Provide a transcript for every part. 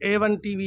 A1TV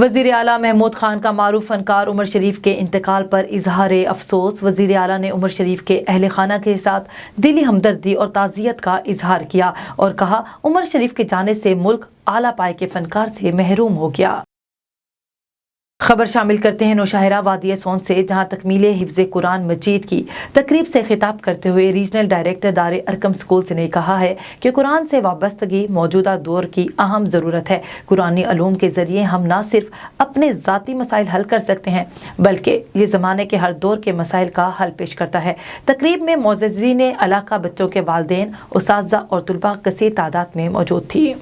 وزیر اعلیٰ محمود خان کا معروف فنکار عمر شریف کے انتقال پر اظہار افسوس۔ وزیر اعلیٰ نے عمر شریف کے اہل خانہ کے ساتھ دلی ہمدردی اور تعزیت کا اظہار کیا اور کہا عمر شریف کے جانے سے ملک اعلیٰ پائے کے فنکار سے محروم ہو گیا۔ خبر شامل کرتے ہیں نوشہرہ وادی سون سے، جہاں تکمیل حفظ قرآن مجید کی تقریب سے خطاب کرتے ہوئے ریجنل ڈائریکٹر دار ارکم سکولز نے کہا ہے کہ قرآن سے وابستگی موجودہ دور کی اہم ضرورت ہے۔ قرآنی علوم کے ذریعے ہم نہ صرف اپنے ذاتی مسائل حل کر سکتے ہیں بلکہ یہ زمانے کے ہر دور کے مسائل کا حل پیش کرتا ہے۔ تقریب میں معززین علاقہ، بچوں کے والدین، اساتذہ اور طلباء کثیر تعداد میں موجود تھی۔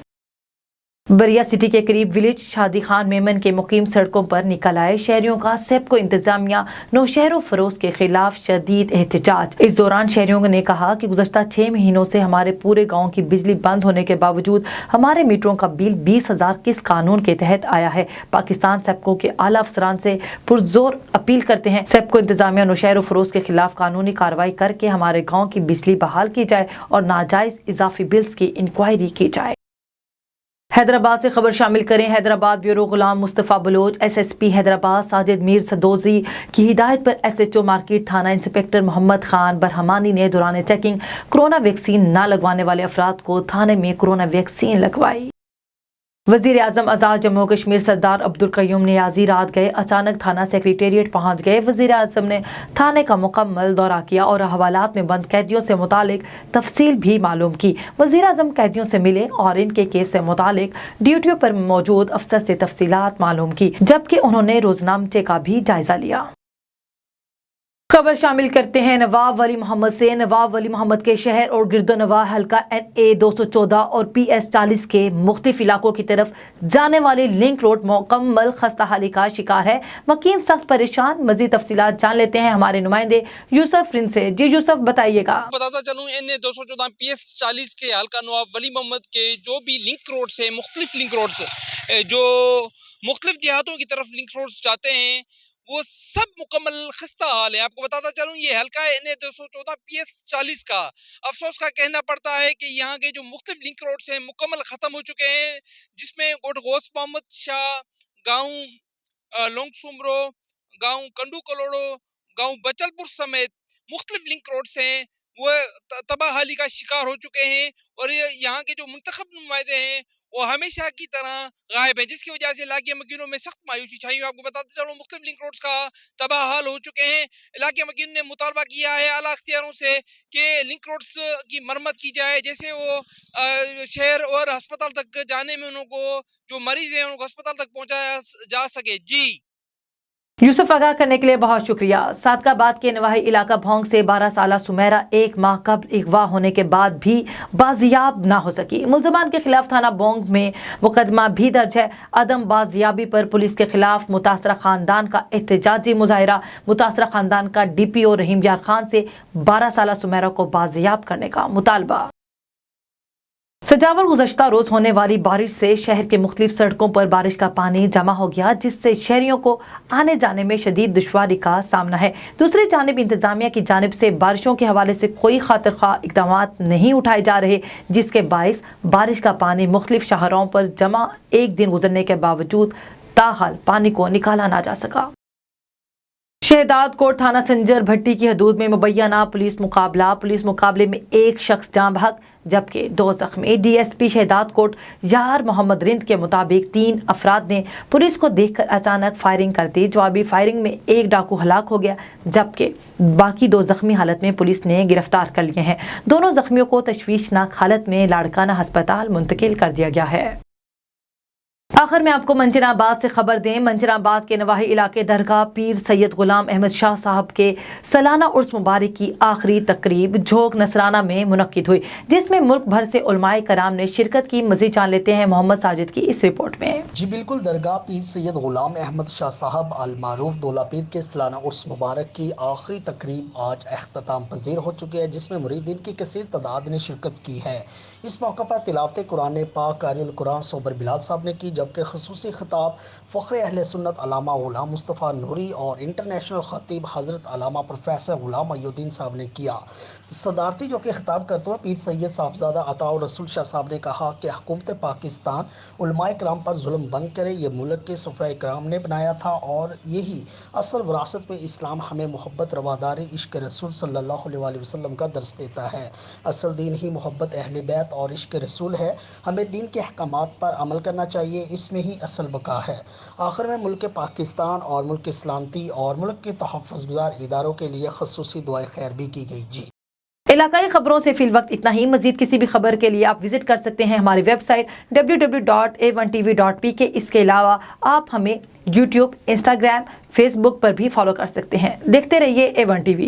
بریا سٹی کے قریب ولیج شادی خان میمن کے مقیم سڑکوں پر نکل آئے شہریوں کا سیپکو انتظامیہ نوشہر و فروز کے خلاف شدید احتجاج۔ اس دوران شہریوں نے کہا کہ گزشتہ 6 مہینوں سے ہمارے پورے گاؤں کی بجلی بند ہونے کے باوجود ہمارے میٹروں کا بل 20,000 کس قانون کے تحت آیا ہے۔ پاکستان سیپکو کے اعلیٰ افسران سے پرزور اپیل کرتے ہیں سیپکو انتظامیہ نوشہر و فروز کے خلاف قانونی کارروائی کر کے ہمارے گاؤں کی بجلی بحال کی جائے اور ناجائز اضافی بلز کی انکوائری کی جائے۔ حیدرآباد سے خبر شامل کریں۔ Hyderabad bureau Ghulam Mustafa Baloch, S S P Hyderabad Sajid Mir Sadozai کی ہدایت پر ایس ایچ او مارکیٹ تھانہ انسپکٹر محمد خان برہمانی نے دوران چیکنگ کورونا ویکسین نہ لگوانے والے افراد کو تھانے میں کورونا ویکسین لگوائی۔ وزیر اعظم آزاد جموں کشمیر سردار عبدالقیوم نیازی رات گئے اچانک تھانہ سیکریٹریٹ پہنچ گئے۔ وزیر اعظم نے تھانے کا مکمل دورہ کیا اور حوالات میں بند قیدیوں سے متعلق تفصیل بھی معلوم کی۔ وزیر اعظم قیدیوں سے ملے اور ان کے کیس سے متعلق ڈیوٹیوں پر موجود افسر سے تفصیلات معلوم کی، جبکہ انہوں نے روزنامچے کا بھی جائزہ لیا۔ خبر شامل کرتے ہیں نواب ولی محمد سے۔ نواب ولی محمد کے شہر اور گرد و نواح حلقہ NA 214 اور PS 40 کے مختلف علاقوں کی طرف جانے والی لنک روڈ مکمل خستہ حالی کا شکار ہے۔ مکین سخت پریشان۔ مزید تفصیلات جان لیتے ہیں ہمارے نمائندے یوسف رن سے۔ جی یوسف، بتائیے گا۔ بتاتا چلوں NA 214 PS 40 کے حلقہ نواب ولی محمد کے جو بھی لنک روڈ سے مختلف لنک روڈز جو مختلف جہاتوں کی طرف لنک روڈز جاتے ہیں وہ سب مکمل خستہ حال ہے۔ آپ کو بتاتا چلوں یہ حلقہ ہے NA 214 PS 40 کا۔ افسوس کا کہنا پڑتا ہے کہ یہاں کے جو مختلف لنک روڈز ہیں مکمل ختم ہو چکے ہیں، جس میں گوڈ غوث محمد شاہ، گاؤں لونگ سمرو، گاؤں کنڈو کلوڑو، گاؤں بچل پور سمیت مختلف لنک روڈز ہیں وہ تباہ حالی کا شکار ہو چکے ہیں، اور یہاں کے جو منتخب نمائندے ہیں وہ ہمیشہ کی طرح غائب ہیں، جس کی وجہ سے علاقے مکینوں میں سخت مایوسی چھائی ہوئی۔ آپ کو بتاتے چلو مختلف لنک روڈز کا تباہ حال ہو چکے ہیں۔ علاقے مکین نے مطالبہ کیا ہے اعلیٰ اختیاروں سے کہ لنک روڈز کی مرمت کی جائے، جیسے وہ شہر اور ہسپتال تک جانے میں انہوں کو جو مریض ہیں ان کو ہسپتال تک پہنچایا جا سکے۔ جی یوسف، آگاہ کرنے کے لیے بہت شکریہ۔ صادق آباد کے نواحی علاقہ بھونگ سے 12 سالہ سمیرہ 1 ماہ قبل اغوا ہونے کے بعد بھی بازیاب نہ ہو سکی۔ ملزمان کے خلاف تھانہ بھونگ میں مقدمہ بھی درج ہے۔ عدم بازیابی پر پولیس کے خلاف متاثرہ خاندان کا احتجاجی مظاہرہ۔ متاثرہ خاندان کا DPO رحیم یار خان سے 12 سالہ سمیرہ کو بازیاب کرنے کا مطالبہ۔ سجاول گزشتہ روز ہونے والی بارش سے شہر کے مختلف سڑکوں پر بارش کا پانی جمع ہو گیا، جس سے شہریوں کو آنے جانے میں شدید دشواری کا سامنا ہے۔ دوسری جانب انتظامیہ کی جانب سے بارشوں کے حوالے سے کوئی خاطر خواہ اقدامات نہیں اٹھائے جا رہے، جس کے باعث بارش کا پانی مختلف شاہراہوں پر جمع ایک دن گزرنے کے باوجود تاحال پانی کو نکالا نہ جا سکا۔ شہداد کوٹ تھانہ سنجر بھٹی کی حدود میں مبینہ پولیس مقابلے میں ایک شخص جاں بحق جبکہ 2 زخمی۔ DSP شہداد کوٹ یار محمد رند کے مطابق 3 افراد نے پولیس کو دیکھ کر اچانک فائرنگ کر دی۔ جوابی فائرنگ میں ایک ڈاکو ہلاک ہو گیا جبکہ باقی 2 زخمی حالت میں پولیس نے گرفتار کر لیے ہیں۔ دونوں زخمیوں کو تشویشناک حالت میں لاڑکانہ ہسپتال منتقل کر دیا گیا ہے۔ آخر میں آپ کو منجر آباد سے خبر دیں۔ منجر آباد کے نواحی علاقے درگاہ پیر سید غلام احمد شاہ صاحب کے سالانہ عرس مبارک کی آخری تقریب جھوک نصرانہ میں منعقد ہوئی، جس میں ملک بھر سے علماء کرام نے شرکت کی۔ مزید جان لیتے ہیں محمد ساجد کی اس رپورٹ میں۔ جی بالکل، درگاہ پیر سید غلام احمد شاہ صاحب المعروف دولہ پیر کے سالانہ عرس مبارک کی آخری تقریب آج اختتام پذیر ہو چکی ہے، جس میں مریدین کی کثیر تعداد نے شرکت کی ہے۔ اس موقع پر تلاوت قرآن پاک قاری القرآن صوبر بلال صاحب نے کی، جبکہ خصوصی خطاب فخر اہل سنت علامہ غلام مصطفیٰ نوری اور انٹرنیشنل خطیب حضرت علامہ پروفیسر غلام محی الدین صاحب نے کیا۔ صدارتی جو کہ خطاب کرتے ہوئے پیر سید صاحبزادہ عطاء الرسول شاہ صاحب نے کہا کہ حکومت پاکستان علماء کرام پر ظلم بند کرے، یہ ملک کے صفحۂ کرام نے بنایا تھا اور یہی اصل وراثت میں اسلام ہمیں محبت، رواداری، عشق رسول صلی اللہ علیہ وآلہ وسلم کا درس دیتا ہے۔ اصل دین ہی محبت اہل بیت اور عشق رسول ہے، ہمیں دین کے احکامات پر عمل کرنا چاہیے، اس میں ہی اصل بقا ہے۔ آخر میں ملک پاکستان اور ملک سلامتی اور ملک کے تحفظ گزار اداروں کے لیے خصوصی دعائے خیر بھی کی گئی۔ جی علاقائی خبروں سے فی الوقت اتنا ہی۔ مزید کسی بھی خبر کے لیے آپ وزٹ کر سکتے ہیں ہماری ویب سائٹ www.a1tv.pk۔ اس کے علاوہ آپ ہمیں یوٹیوب، انسٹاگرام، فیس بک پر بھی فالو کر سکتے ہیں۔ دیکھتے رہیے A1 TV۔